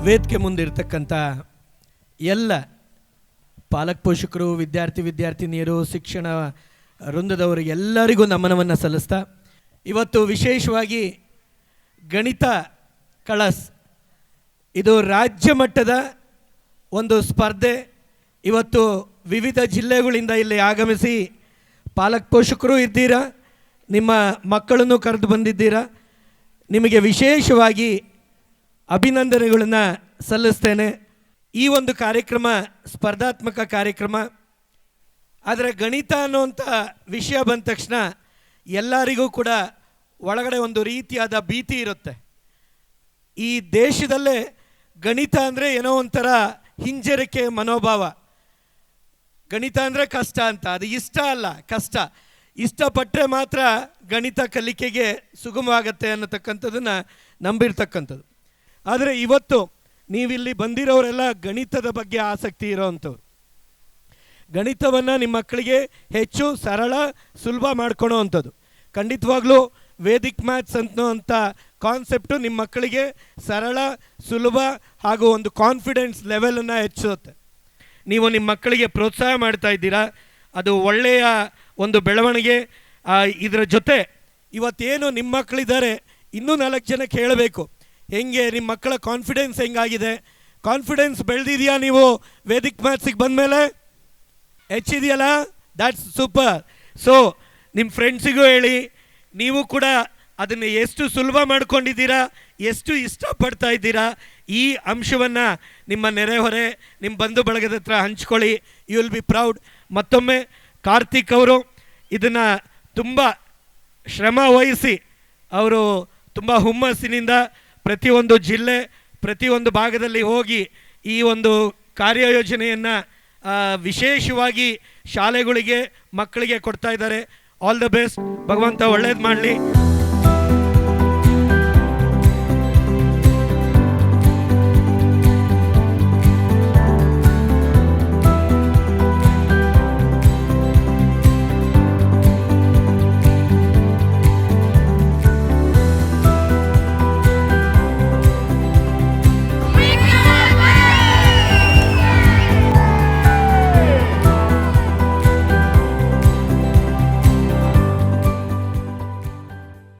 ವೇದಿಕೆ ಮುಂದಿರ್ತಕ್ಕಂಥ ಎಲ್ಲ ಪಾಲಕ ಪೋಷಕರು, ವಿದ್ಯಾರ್ಥಿನಿಯರು, ಶಿಕ್ಷಣ ವೃಂದದವರಿಗೆ ಎಲ್ಲರಿಗೂ ನಮನವನ್ನು ಸಲ್ಲಿಸ್ತಾ, ಇವತ್ತು ವಿಶೇಷವಾಗಿ ಗಣಿತ ಕಳಸ್ ಇದು ರಾಜ್ಯ ಮಟ್ಟದ ಒಂದು ಸ್ಪರ್ಧೆ. ಇವತ್ತು ವಿವಿಧ ಜಿಲ್ಲೆಗಳಿಂದ ಇಲ್ಲಿ ಆಗಮಿಸಿ ಪಾಲಕ ಪೋಷಕರು ಇದ್ದೀರಾ, ನಿಮ್ಮ ಮಕ್ಕಳನ್ನು ಕರೆದು ಬಂದಿದ್ದೀರಾ. ನಿಮಗೆ ವಿಶೇಷವಾಗಿ ಅಭಿನಂದನೆಗಳನ್ನು ಸಲ್ಲಿಸ್ತೇನೆ. ಈ ಒಂದು ಕಾರ್ಯಕ್ರಮ ಸ್ಪರ್ಧಾತ್ಮಕ ಕಾರ್ಯಕ್ರಮ. ಆದರೆ ಗಣಿತ ಅನ್ನುವಂಥ ವಿಷಯ ಬಂದ ತಕ್ಷಣ ಎಲ್ಲರಿಗೂ ಕೂಡ ಒಳಗಡೆ ಒಂದು ರೀತಿಯಾದ ಭೀತಿ ಇರುತ್ತೆ. ಈ ದೇಶದಲ್ಲೇ ಗಣಿತ ಅಂದರೆ ಏನೋ ಒಂಥರ ಹಿಂಜರಿಕೆ ಮನೋಭಾವ. ಗಣಿತ ಅಂದರೆ ಕಷ್ಟ ಅಂತ, ಅದು ಇಷ್ಟ ಅಲ್ಲ, ಕಷ್ಟ. ಇಷ್ಟಪಟ್ಟರೆ ಮಾತ್ರ ಗಣಿತ ಕಲಿಕೆಗೆ ಸುಗಮವಾಗತ್ತೆ ಅನ್ನತಕ್ಕಂಥದ್ದನ್ನು ನಂಬಿರ್ತಕ್ಕಂಥದ್ದು. ಆದರೆ ಇವತ್ತು ನೀವಿಲ್ಲಿ ಬಂದಿರೋರೆಲ್ಲ ಗಣಿತದ ಬಗ್ಗೆ ಆಸಕ್ತಿ ಇರೋವಂಥವ್ರು. ಗಣಿತವನ್ನು ನಿಮ್ಮ ಮಕ್ಕಳಿಗೆ ಹೆಚ್ಚು ಸರಳ ಸುಲಭ ಮಾಡ್ಕೊಳೋ ಅಂಥದ್ದು. ಖಂಡಿತವಾಗ್ಲೂ ವೇದಿಕ್ ಮ್ಯಾಥ್ಸ್ ಅಂತ ಕಾನ್ಸೆಪ್ಟು ನಿಮ್ಮ ಮಕ್ಕಳಿಗೆ ಸರಳ ಸುಲಭ ಹಾಗೂ ಒಂದು ಕಾನ್ಫಿಡೆನ್ಸ್ ಲೆವೆಲನ್ನು ಹೆಚ್ಚಿಸುತ್ತೆ. ನೀವು ನಿಮ್ಮ ಮಕ್ಕಳಿಗೆ ಪ್ರೋತ್ಸಾಹ ಮಾಡ್ತಾ ಇದ್ದೀರಾ, ಅದು ಒಳ್ಳೆಯ ಒಂದು ಬೆಳವಣಿಗೆ. ಇದರ ಜೊತೆ ಇವತ್ತೇನು ನಿಮ್ಮ ಮಕ್ಕಳಿದ್ದಾರೆ, ಇನ್ನೂ 4 ಜನಕ್ಕೆ ಹೇಳಬೇಕು ಹೆಂಗೆ ನಿಮ್ಮ ಮಕ್ಕಳ ಕಾನ್ಫಿಡೆನ್ಸ್ ಹೆಂಗಾಗಿದೆ. ಕಾನ್ಫಿಡೆನ್ಸ್ ಬೆಳೆದಿದೆಯಾ ನೀವು ವೇದಿಕ್ ಮ್ಯಾಥ್ಸಿಗೆ ಬಂದಮೇಲೆ? ಹೆಚ್ಚಿದೆಯಲ್ಲ, ದ್ಯಾಟ್ಸ್ ಸೂಪರ್. ಸೊ ನಿಮ್ಮ ಫ್ರೆಂಡ್ಸಿಗೂ ಹೇಳಿ, ನೀವು ಕೂಡ ಅದನ್ನು ಎಷ್ಟು ಸುಲಭ ಮಾಡ್ಕೊಂಡಿದ್ದೀರಾ, ಎಷ್ಟು ಇಷ್ಟಪಡ್ತಾ ಇದ್ದೀರಾ, ಈ ಅಂಶವನ್ನು ನಿಮ್ಮ ನೆರೆಹೊರೆ, ನಿಮ್ಮ ಬಂಧು ಬಳಗದ ಹತ್ರ ಹಂಚ್ಕೊಳ್ಳಿ. You will be proud. ಮತ್ತೊಮ್ಮೆ ಕಾರ್ತಿಕ್ ಅವರು ಇದನ್ನು ತುಂಬ ಶ್ರಮ ವಹಿಸಿ, ಅವರು ತುಂಬ ಹುಮ್ಮಸ್ಸಿನಿಂದ ಪ್ರತಿಯೊಂದು ಜಿಲ್ಲೆ, ಪ್ರತಿಯೊಂದು ಭಾಗದಲ್ಲಿ ಹೋಗಿ ಈ ಒಂದು ಕಾರ್ಯಯೋಜನೆಯನ್ನು ವಿಶೇಷವಾಗಿ ಶಾಲೆಗಳಿಗೆ, ಮಕ್ಕಳಿಗೆ ಕೊಡ್ತಾ ಇದ್ದಾರೆ. All the best. ಭಗವಂತ ಒಳ್ಳೇದು ಮಾಡಲಿ.